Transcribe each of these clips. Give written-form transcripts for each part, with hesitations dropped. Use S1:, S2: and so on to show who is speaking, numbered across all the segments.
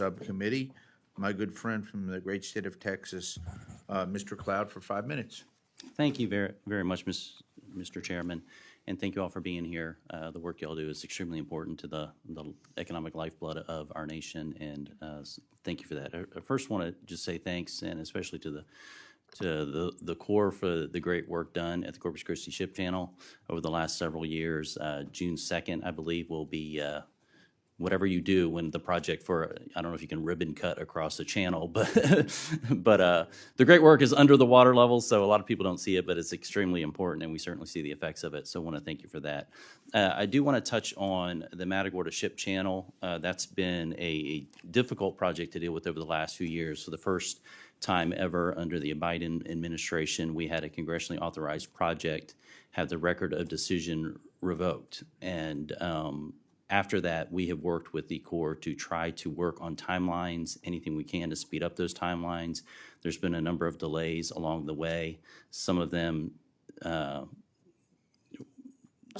S1: Subcommittee, my good friend from the great state of Texas, Mr. Cloud, for 5 minutes.
S2: Thank you very, very much, Mr. Chairman, and thank you all for being here. The work y'all do is extremely important to the economic lifeblood of our nation, and thank you for that. I first want to just say thanks, and especially to the Corps for the great work done at the Corpus Christi Ship Channel over the last several years. June 2nd, I believe, will be whatever you do when the project for, I don't know if you can ribbon cut across the channel, but the great work is under the water level, so a lot of people don't see it, but it's extremely important, and we certainly see the effects of it, so I want to thank you for that. I do want to touch on the Matagorda Ship Channel. That's been a difficult project to deal with over the last few years. For the first time ever under the Biden administration, we had a congressionally authorized project have the record of decision revoked, and after that, we have worked with the Corps to try to work on timelines, anything we can to speed up those timelines. There's been a number of delays along the way, some of them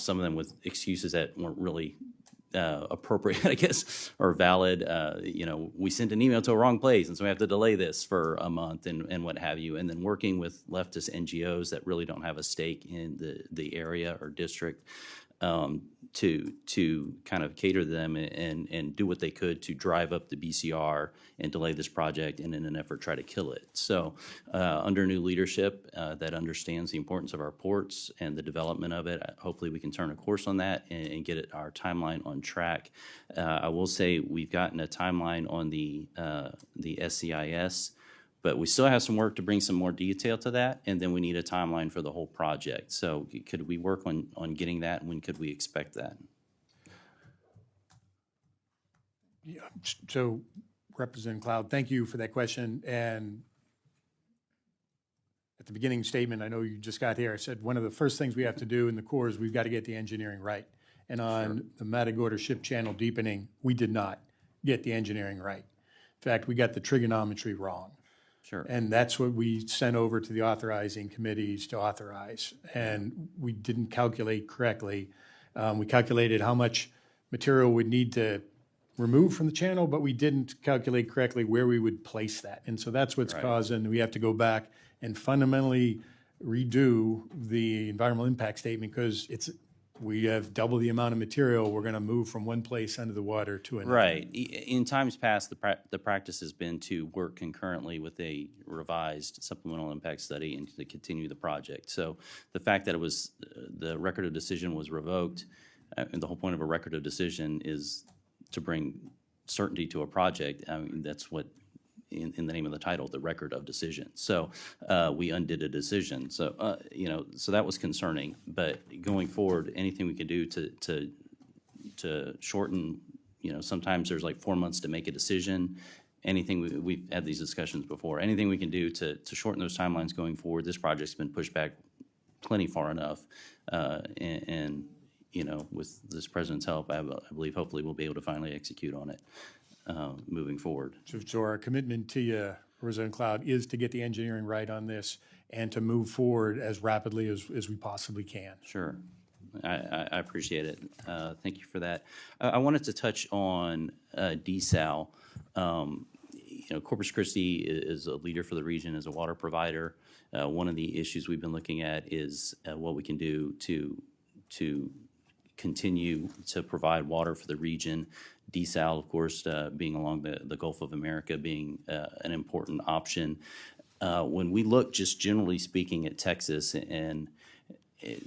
S2: with excuses that weren't really appropriate, I guess, or valid. We sent an email to a wrong place, and so we have to delay this for a month and what have you. And then working with leftist NGOs that really don't have a stake in the area or district, to kind of cater to them and do what they could to drive up the BCR and delay this project and in an effort try to kill it. So under new leadership that understands the importance of our ports and the development of it, hopefully we can turn a course on that and get our timeline on track. I will say we've gotten a timeline on the SCIS, but we still have some work to bring some more detail to that, and then we need a timeline for the whole project. So could we work on getting that, and when could we expect that?
S3: Yeah, so Representative Cloud, thank you for that question. And at the beginning statement, I know you just got here, I said one of the first things we have to do in the Corps is we've got to get the engineering right. And on the Matagorda Ship Channel deepening, we did not get the engineering right. In fact, we got the trigonometry wrong.
S2: Sure.
S3: And that's what we sent over to the authorizing committees to authorize. And we didn't calculate correctly. We calculated how much material we'd need to remove from the channel, but we didn't calculate correctly where we would place that. And so that's what's causing, we have to go back and fundamentally redo the environmental impact statement because we have double the amount of material we're going to move from one place under the water to another.
S2: Right. In times past, the practice has been to work concurrently with a revised supplemental impact study and to continue the project. So the fact that it was the record of decision was revoked, and the whole point of a record of decision is to bring certainty to a project. I mean, that's what in the name of the title, the record of decision. So we undid a decision. So so that was concerning. But going forward, anything we can do to shorten, sometimes there's like 4 months to make a decision. Anything we've had these discussions before. Anything we can do to shorten those timelines going forward. This project's been pushed back plenty far enough, and with this president's help, I believe hopefully we'll be able to finally execute on it. Moving forward.
S3: So our commitment to you, Representative Cloud, is to get the engineering right on this and to move forward as rapidly as we possibly can.
S2: Sure. I appreciate it. Thank you for that. I wanted to touch on desal. Corpus Christi is a leader for the region as a water provider. One of the issues we've been looking at is what we can do to continue to provide water for the region. Desal, of course, being along the Gulf of America being an important option. When we look just generally speaking at Texas, and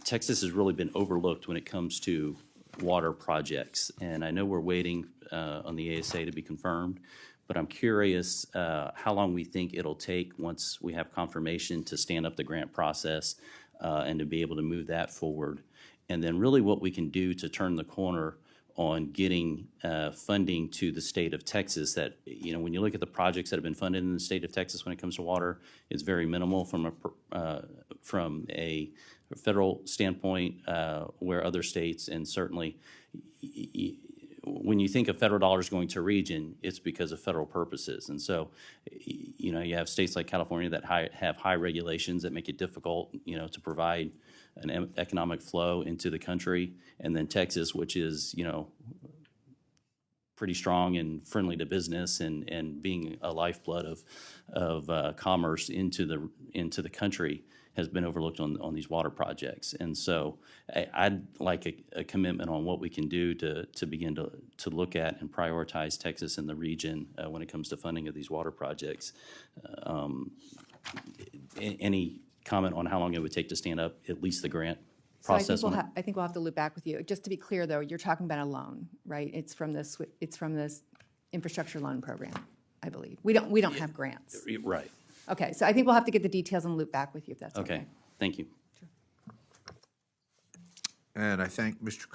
S2: Texas has really been overlooked when it comes to water projects. And I know we're waiting on the ASA to be confirmed, but I'm curious how long we think it'll take once we have confirmation to stand up the grant process and to be able to move that forward. And then really what we can do to turn the corner on getting funding to the state of Texas that, when you look at the projects that have been funded in the state of Texas when it comes to water, it's very minimal from a federal standpoint, where other states, and certainly when you think of federal dollars going to a region, it's because of federal purposes. And so, you have states like California that have high regulations that make it difficult, to provide an economic flow into the country, and then Texas, which is, pretty strong and friendly to business and being a lifeblood of commerce into the country has been overlooked on these water projects. And so I'd like a commitment on what we can do to begin to look at and prioritize Texas and the region when it comes to funding of these water projects. Any comment on how long it would take to stand up at least the grant
S4: So I
S2: process?
S4: think I think we'll have to loop back with you. Just to be clear, though, you're talking about a loan, right? It's from this infrastructure loan program, I believe. We don't have grants.
S2: Right.
S4: Okay, so I think we'll have to get the details and loop back with you if that's okay.
S2: Okay. Thank you.
S1: And I thank Mr. Cloud